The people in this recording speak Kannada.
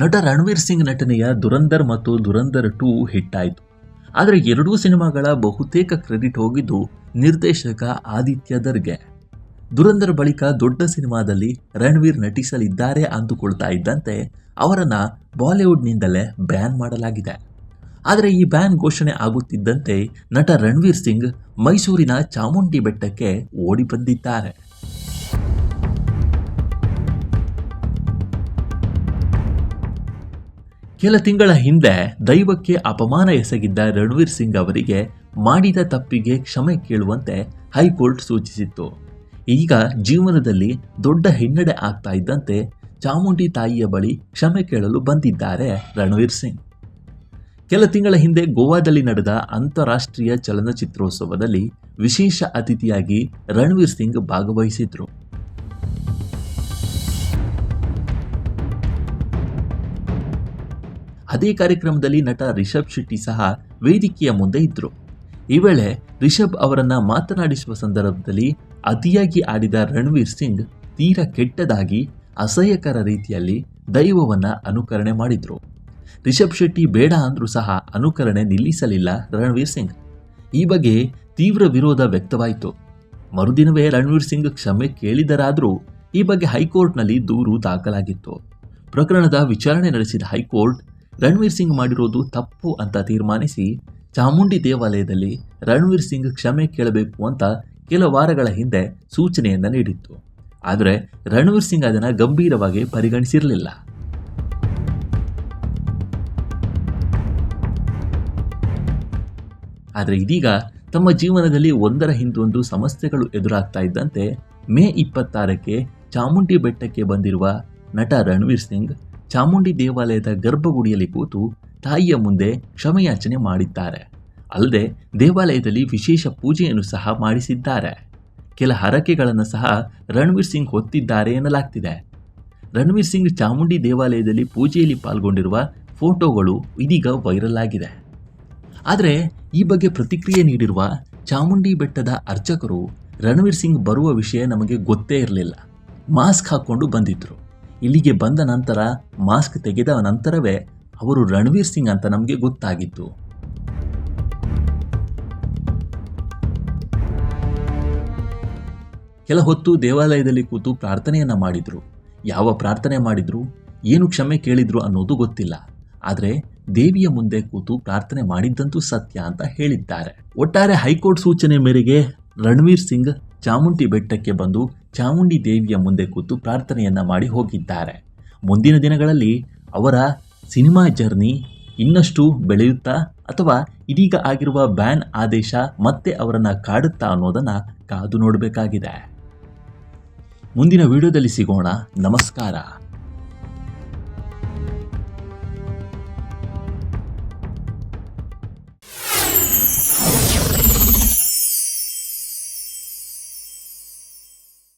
ನಟ ರಣವೀರ್ ಸಿಂಗ್ ನಟನೆಯ ದುರಂಧರ್ ಮತ್ತು ದುರಂಧರ್ 2 ಹಿಟ್ ಆಯಿತು. ಆದರೆ ಎರಡೂ ಸಿನಿಮಾಗಳ ಬಹುತೇಕ ಕ್ರೆಡಿಟ್ ಹೋಗಿದ್ದು ನಿರ್ದೇಶಕ ಆದಿತ್ಯ ದರ್ಗೆ. ದುರಂಧರ್ ಬಳಿಕ ದೊಡ್ಡ ಸಿನಿಮಾದಲ್ಲಿ ರಣವೀರ್ ನಟಿಸಲಿದ್ದಾರೆ ಅಂದುಕೊಳ್ತಾ ಇದ್ದಂತೆ ಅವರನ್ನು ಬಾಲಿವುಡ್ನಿಂದಲೇ ಬ್ಯಾನ್ ಮಾಡಲಾಗಿದೆ. ಆದರೆ ಈ ಬ್ಯಾನ್ ಘೋಷಣೆ ಆಗುತ್ತಿದ್ದಂತೆ ನಟ ರಣವೀರ್ ಸಿಂಗ್ ಮೈಸೂರಿನ ಚಾಮುಂಡಿ ಬೆಟ್ಟಕ್ಕೆ ಓಡಿ ಬಂದಿದ್ದಾರೆ. ಕೆಲ ತಿಂಗಳ ಹಿಂದೆ ದೈವಕ್ಕೆ ಅಪಮಾನ ಎಸಗಿದ್ದ ರಣವೀರ್ ಸಿಂಗ್ ಅವರಿಗೆ ಮಾಡಿದ ತಪ್ಪಿಗೆ ಕ್ಷಮೆ ಕೇಳುವಂತೆ ಹೈಕೋರ್ಟ್ ಸೂಚಿಸಿತ್ತು. ಈಗ ಜೀವನದಲ್ಲಿ ದೊಡ್ಡ ಹಿನ್ನಡೆ ಆಗ್ತಾ ಇದ್ದಂತೆ ಚಾಮುಂಡಿ ತಾಯಿಯ ಬಳಿ ಕ್ಷಮೆ ಕೇಳಲು ಬಂದಿದ್ದಾರೆ ರಣವೀರ್ ಸಿಂಗ್. ಕೆಲ ತಿಂಗಳ ಹಿಂದೆ ಗೋವಾದಲ್ಲಿ ನಡೆದ ಅಂತಾರಾಷ್ಟ್ರೀಯ ಚಲನಚಿತ್ರೋತ್ಸವದಲ್ಲಿ ವಿಶೇಷ ಅತಿಥಿಯಾಗಿ ರಣವೀರ್ ಸಿಂಗ್ ಭಾಗವಹಿಸಿದ್ರು. ಅದೇ ಕಾರ್ಯಕ್ರಮದಲ್ಲಿ ನಟ ರಿಷಬ್ ಶೆಟ್ಟಿ ಸಹ ವೇದಿಕೆಯ ಮುಂದೆ ಇದ್ದರು. ಈ ವೇಳೆ ರಿಷಬ್ ಅವರನ್ನ ಮಾತನಾಡಿಸುವ ಸಂದರ್ಭದಲ್ಲಿ ಅತಿಯಾಗಿ ಆಡಿದ ರಣವೀರ್ ಸಿಂಗ್ ತೀರಾ ಕೆಟ್ಟದಾಗಿ ಅಸಹ್ಯಕರ ರೀತಿಯಲ್ಲಿ ದೈವವನ್ನ ಅನುಕರಣೆ ಮಾಡಿದ್ರು. ರಿಷಬ್ ಶೆಟ್ಟಿ ಬೇಡ ಅಂದ್ರೂ ಸಹ ಅನುಕರಣೆ ನಿಲ್ಲಿಸಲಿಲ್ಲ ರಣವೀರ್ ಸಿಂಗ್. ಈ ಬಗ್ಗೆ ತೀವ್ರ ವಿರೋಧ ವ್ಯಕ್ತವಾಯಿತು. ಮರುದಿನವೇ ರಣವೀರ್ ಸಿಂಗ್ ಕ್ಷಮೆ ಕೇಳಿದರಾದರೂ ಈ ಬಗ್ಗೆ ಹೈಕೋರ್ಟ್ನಲ್ಲಿ ದೂರು ದಾಖಲಾಗಿತ್ತು. ಪ್ರಕರಣದ ವಿಚಾರಣೆ ನಡೆಸಿದ ಹೈಕೋರ್ಟ್ ರಣವೀರ್ ಸಿಂಗ್ ಮಾಡಿರೋದು ತಪ್ಪು ಅಂತ ತೀರ್ಮಾನಿಸಿ ಚಾಮುಂಡಿ ದೇವಾಲಯದಲ್ಲಿ ರಣವೀರ್ ಸಿಂಗ್ ಕ್ಷಮೆ ಕೇಳಬೇಕು ಅಂತ ಕೆಲ ವಾರಗಳ ಹಿಂದೆ ಸೂಚನೆಯನ್ನು ನೀಡಿತ್ತು. ಆದರೆ ರಣವೀರ್ ಸಿಂಗ್ ಅದನ್ನು ಗಂಭೀರವಾಗಿ ಪರಿಗಣಿಸಿರಲಿಲ್ಲ. ಆದರೆ ಇದೀಗ ತಮ್ಮ ಜೀವನದಲ್ಲಿ ಒಂದರ ಹಿಂದೊಂದು ಸಮಸ್ಯೆಗಳು ಎದುರಾಗ್ತಾ ಇದ್ದಂತೆ ಮೇ 26ಕ್ಕೆ ಚಾಮುಂಡಿ ಬೆಟ್ಟಕ್ಕೆ ಬಂದಿರುವ ನಟ ರಣವೀರ್ ಸಿಂಗ್ ಚಾಮುಂಡಿ ದೇವಾಲಯದ ಗರ್ಭಗುಡಿಯಲ್ಲಿ ಕೂತು ತಾಯಿಯ ಮುಂದೆ ಕ್ಷಮೆಯಾಚನೆ ಮಾಡಿದ್ದಾರೆ. ಅಲ್ಲದೆ ದೇವಾಲಯದಲ್ಲಿ ವಿಶೇಷ ಪೂಜೆಯನ್ನು ಸಹ ಮಾಡಿಸಿದ್ದಾರೆ. ಕೆಲ ಹರಕೆಗಳನ್ನು ಸಹ ರಣವೀರ್ ಸಿಂಗ್ ಹೊತ್ತಿದ್ದಾರೆ ಎನ್ನಲಾಗ್ತಿದೆ. ರಣವೀರ್ ಸಿಂಗ್ ಚಾಮುಂಡಿ ದೇವಾಲಯದಲ್ಲಿ ಪೂಜೆಯಲ್ಲಿ ಪಾಲ್ಗೊಂಡಿರುವ ಫೋಟೋಗಳು ಇದೀಗ ವೈರಲ್ ಆಗಿದೆ. ಆದರೆ ಈ ಬಗ್ಗೆ ಪ್ರತಿಕ್ರಿಯೆ ನೀಡಿರುವ ಚಾಮುಂಡಿ ಬೆಟ್ಟದ ಅರ್ಚಕರು ರಣವೀರ್ ಸಿಂಗ್ ಬರುವ ವಿಷಯ ನಮಗೆ ಗೊತ್ತೇ ಇರಲಿಲ್ಲ, ಮಾಸ್ಕ್ ಹಾಕ್ಕೊಂಡು ಬಂದಿದ್ರು. ಇಲ್ಲಿಗೆ ಬಂದ ನಂತರ ಮಾಸ್ಕ್ ತೆಗೆದ ನಂತರವೇ ಅವರು ರಣವೀರ್ ಸಿಂಗ್ ಅಂತ ನಮಗೆ ಗೊತ್ತಾಗಿತ್ತು. ಕೆಲ ಹೊತ್ತು ದೇವಾಲಯದಲ್ಲಿ ಕೂತು ಪ್ರಾರ್ಥನೆಯನ್ನ ಮಾಡಿದ್ರು. ಯಾವ ಪ್ರಾರ್ಥನೆ ಮಾಡಿದ್ರು, ಏನು ಕ್ಷಮೆ ಕೇಳಿದ್ರು ಅನ್ನೋದು ಗೊತ್ತಿಲ್ಲ. ಆದರೆ ದೇವಿಯ ಮುಂದೆ ಕೂತು ಪ್ರಾರ್ಥನೆ ಮಾಡಿದ್ದಂತೂ ಸತ್ಯ ಅಂತ ಹೇಳಿದ್ದಾರೆ. ಒಟ್ಟಾರೆ ಹೈಕೋರ್ಟ್ ಸೂಚನೆ ಮೇರೆಗೆ ರಣವೀರ್ ಸಿಂಗ್ ಚಾಮುಂಡಿ ಬೆಟ್ಟಕ್ಕೆ ಬಂದು ಚಾಮುಂಡಿ ದೇವಿಯ ಮುಂದೆ ಕೂತು ಪ್ರಾರ್ಥನೆಯನ್ನ ಮಾಡಿ ಹೋಗಿದ್ದಾರೆ. ಮುಂದಿನ ದಿನಗಳಲ್ಲಿ ಅವರ ಸಿನಿಮಾ ಜರ್ನಿ ಇನ್ನಷ್ಟು ಬೆಳೆಯುತ್ತಾ ಅಥವಾ ಇದೀಗ ಆಗಿರುವ ಬ್ಯಾನ್ ಆದೇಶ ಮತ್ತೆ ಅವರನ್ನು ಕಾಡುತ್ತಾ ಅನ್ನೋದನ್ನು ಕಾದು ನೋಡಬೇಕಾಗಿದೆ. ಮುಂದಿನ ವಿಡಿಯೋದಲ್ಲಿ ಸಿಗೋಣ. ನಮಸ್ಕಾರ.